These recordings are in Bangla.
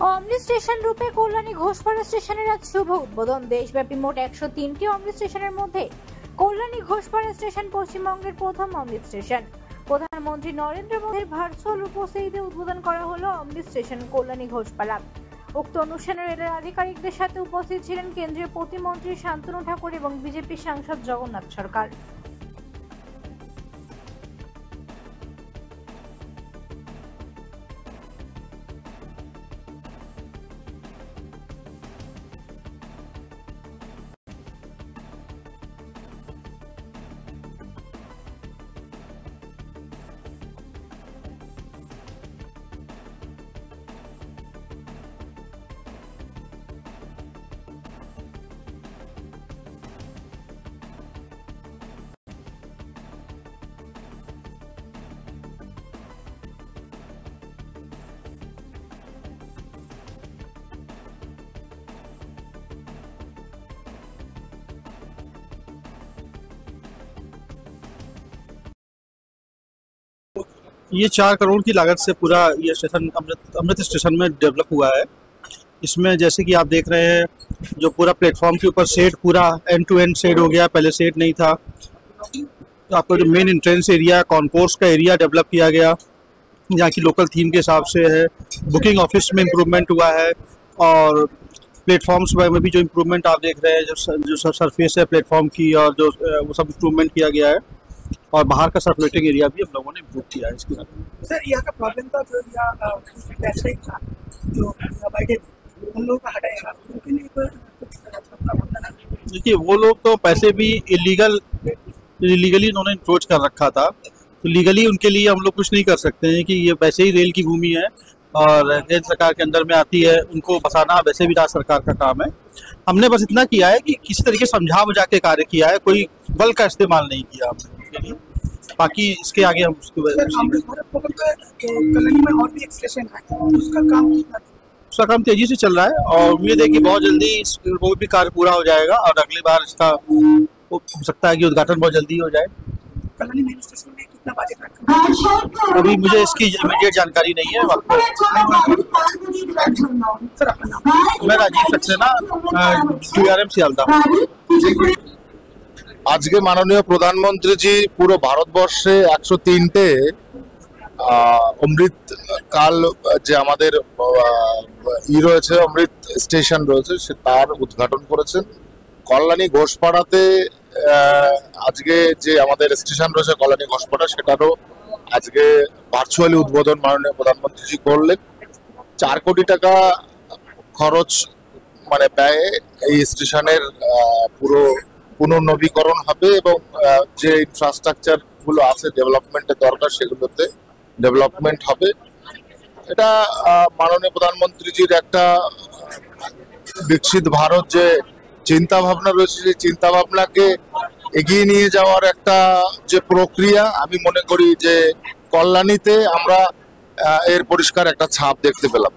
অমৃত স্টেশন রূপে কল্যাণী ঘোষপাড়া স্টেশনের আজ শুভ উদ্বোধন। দেশব্যাপী মোট 103টি অমৃত স্টেশনের মধ্যে কল্যাণী ঘোষপাড়া স্টেশন পশ্চিমবঙ্গের প্রথম অমৃত স্টেশন। প্রধানমন্ত্রী নরেন্দ্র মোদীর ভার্চুয়াল উপস্থিতিতে উদ্বোধন করা হলো অমৃত স্টেশন কল্যাণী ঘোষপাড়া। উক্ত অনুষ্ঠানে রেলের আধিকারিকদের সাথে উপস্থিত ছিলেন কেন্দ্রীয় প্রতিমন্ত্রী শান্তনু ঠাকুর এবং বিজেপি সাংসদ জগন্নাথ সরকার। ये 4 करोड़ की लागत से पूरा ये स्टेशन अमृत स्टेशन में डेवलप हुआ है। इसमें जैसे कि आप देख रहे हैं, जो पूरा प्लेटफॉर्म के ऊपर शेड पूरा एंड टू एंड शेड हो गया, पहले शेड नहीं था। तो आपका जो मेन एंट्रेंस एरिया, कॉन्कोर्स का एरिया डेवलप किया गया, यहाँ की लोकल थीम के हिसाब से है। बुकिंग ऑफिस में इम्प्रूवमेंट हुआ है और प्लेटफॉर्म्स में भी जो इम्प्रूवमेंट आप देख रहे हैं, जो सरफेस है प्लेटफॉर्म की और जो वो सब इम्प्रूवमेंट किया गया है। और बाहर का सर्कुलेटिंग एरिया भी हम लोगों ने इम्प्रूव किया है इसके साथ। सर, यहाँ का प्रॉब्लम था जो यहाँ टैक्स था जो बैठे थे उन लोगों का हटाएगा, उनके लिए देखिए, वो लोग तो पैसे भी इलीगली उन्होंने इंक्रोच कर रखा था, तो लीगली उनके लिए हम लोग कुछ नहीं कर सकते हैं कि ये वैसे ही रेल की भूमि है और केंद्र सरकार के अंदर में आती है, उनको बसाना वैसे भी राज्य सरकार का काम है। हमने बस इतना किया है कि किसी तरीके समझा बुझा के कार्य किया है, कोई बल का इस्तेमाल नहीं किया हमने। बाकी इसके आगे हम उसका काम तेजी से चल रहा है और उम्मीद है कि बहुत जल्दी वो भी कार्य पूरा हो जाएगा और अगली बार इसका हो सकता है कि उद्घाटन बहुत जल्दी हो जाए। कल्याणी मेन स्टेशन में कितना बजट रखा है? अभी मुझे इसकी इमीडिएट जानकारी नहीं है। मैं राजीव सक्सेना, DRM सियालदा। আজকে মাননীয় প্রধানমন্ত্রীজি পুরো ভারতবর্ষে 103টে অমৃত কাল যে আমাদের রয়েছে, অমৃত স্টেশন রয়েছে, সে তার উদ্ঘাটন করেছেন। কল্যাণী ঘোষপাড়াতে আজকে যে আমাদের স্টেশন রয়েছে কল্যাণী ঘোষপাড়া, সেটারও আজকে ভার্চুয়ালি উদ্বোধন মাননীয় প্রধানমন্ত্রীজি করলেন। 4 কোটি টাকা খরচ মানে ব্যয়ে এই স্টেশনের পুরো পুনর্নবীকরণ হবে এবং যে ইনফ্রাস্ট্রাকচার গুলো আছে ডেভেলপমেন্টের দরকার, সেগুলোতে ডেভেলপমেন্ট হবে। এটা মাননীয় প্রধানমন্ত্রীজির একটা বিকশিত ভারত যে চিন্তা ভাবনা রয়েছে, সেই চিন্তা ভাবনাকে এগিয়ে নিয়ে যাওয়ার একটা যে প্রক্রিয়া, আমি মনে করি যে কল্যাণীতে আমরা এর পরিষ্কার একটা ছাপ দেখতে পেলাম।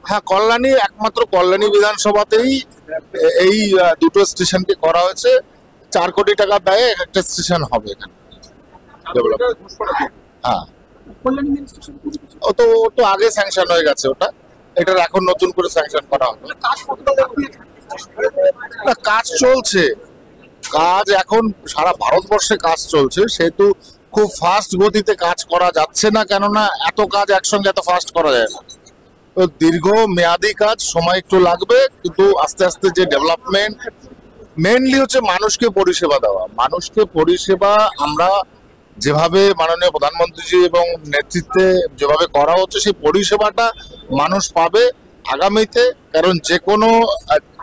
হ্যাঁ, কল্যাণী একমাত্র কল্যাণী বিধানসভাতেই এই দুটো স্টেশনকে করা হয়েছে। 4 কোটি টাকা ব্যয়ে একটা স্টেশন হবে এখানে। হ্যাঁ, ও তো আগে স্যাংশন হয়ে গেছে ওটা, এটার এখন নতুন করে স্যাংশন করা হবে। কাজ চলছে, কাজ এখন সারা ভারতবর্ষে কাজ চলছে, সেহেতু খুব ফাস্ট গতিতে কাজ করা যাচ্ছে না, কেননা এত কাজ একসঙ্গে এত ফাস্ট করা যায় না। তো দীর্ঘ মেয়াদী কাজ, সময় একটু লাগবে, কিন্তু আস্তে আস্তে যে ডেভেলপমেন্ট মেইনলি হচ্ছে মানুষকে পরিষেবা দেওয়া। মানুষকে পরিষেবা আমরা যেভাবে মাননীয় প্রধানমন্ত্রীজি এবং নেতৃত্বে যেভাবে করা হচ্ছে, সেই পরিষেবাটা মানুষ পাবে আগামীতে। কারণ যে কোনো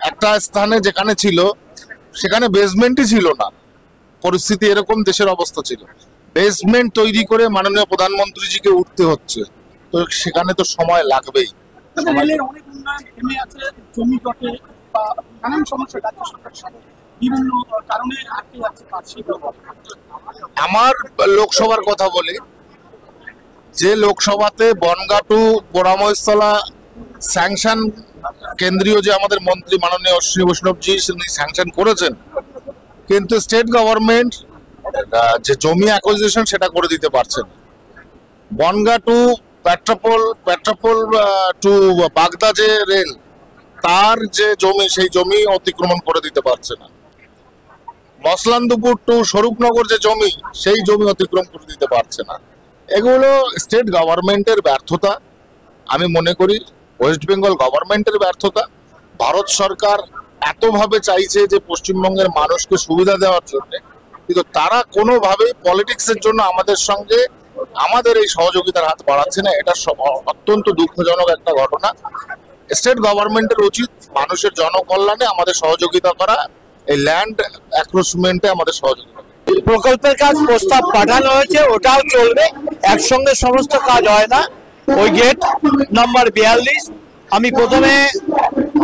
একটা স্থানে যেখানে ছিল সেখানে বেসমেন্টই ছিল না, পরিস্থিতি এরকম দেশের অবস্থা ছিল, বেসমেন্ট তৈরি করে মাননীয় প্রধানমন্ত্রীজিকে উঠতে হচ্ছে, তো সেখানে তো সময় লাগবেই। আমার লোকসভার কথা বলি, যে লোকসভাতে বনগাঁ টু পোড়ামহেশতলা স্যাংশন কেন্দ্রীয় যে আমাদের মন্ত্রী মাননীয় অশ্বিনী বৈষ্ণবজি স্যাংশন করেছেন, কিন্তু স্টেট গভর্নমেন্ট যে জমি অ্যাকুইজিশন সেটা করে দিতে পারছেন। বনগাঁ টু পেট্রাপোল টু বাগদা যে রেল, তার যে জমি, সেই জমি অতিক্রমণ করে দিতে পারছে না। মসলান্দপুর টু স্বরূপনগর যে জমি, সেই জমি অতিক্রম করে দিতে পারছে না। এগুলো স্টেট গভর্নমেন্টের ব্যর্থতা, আমি মনে করি ওয়েস্ট বেঙ্গল গভর্নমেন্টের ব্যর্থতা। ভারত সরকার এতভাবে চাইছে যে পশ্চিমবঙ্গের মানুষকে সুবিধা দেওয়ার জন্য, কিন্তু তারা কোনোভাবেই পলিটিক্সের জন্য আমাদের সঙ্গে আমাদের এই সহযোগিতার হাত বাড়াচ্ছে না। এটা অত্যন্ত দুঃখজনক একটা ঘটনা। স্টেট গভর্নমেন্টের উচিত মানুষের জনকল্যাণে আমাদের সহযোগিতা করা, এই ল্যান্ড অ্যাক্রোচমেন্টে আমাদের সহযোগিতা। প্রকল্পের কাজ প্রস্তাব পাঠানো হয়েছে, ওটাও চলবে, একসঙ্গে সমস্ত কাজ হয় না। ওই গেট নাম্বার 42 আমি প্রথমে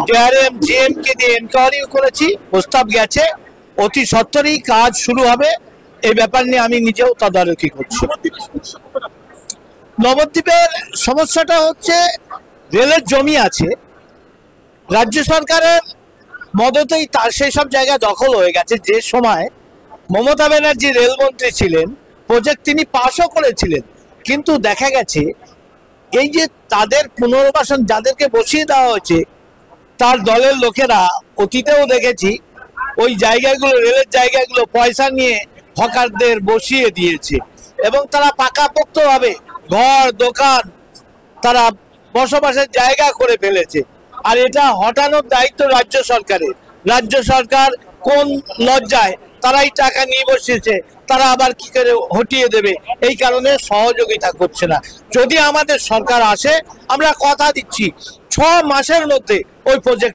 ডিআরএম জিএম কে দিয়ে এনকোয়ারি করেছি, প্রস্তাব গেছে, অতি সত্বরই কাজ শুরু হবে। এই ব্যাপার নিয়ে আমি নিজেও তদারকি করছি। নবদ্বীপের সমস্যাটা হচ্ছে রেলের জমি আছে, রাজ্য সরকারের মদতেই তার সেই সব জায়গা দখল হয়ে গেছে। যে সময় মমতা ব্যানার্জি রেলমন্ত্রী ছিলেন, প্রজেক্ট তিনি পাশও করেছিলেন, কিন্তু দেখা গেছে এই যে তাদের পুনর্বাসন যাদেরকে বসিয়ে দেওয়া হয়েছে, তার দলের লোকেরা অতীতেও দেখেছি ওই জায়গাগুলো, রেলের জায়গাগুলো পয়সা নিয়ে হকারদের বসিয়ে দিয়েছে এবং তারা পাকাপোক্তভাবে ঘর দোকান তারা বসবাসের জায়গা করে ফেলেছে। আর এটা হটানোর দায়িত্ব রাজ্য সরকারের। রাজ্য সরকার কোন লজ্জায় তারাই টাকা নিয়ে বসেছে, তারা আবার কি করে হটিয়ে দেবে, এই কারণে সহযোগিতা করছে না। যদি আমাদের সরকার আসে, আমরা কথা দিচ্ছি 6 মাসের মধ্যে ওই প্রজেক্ট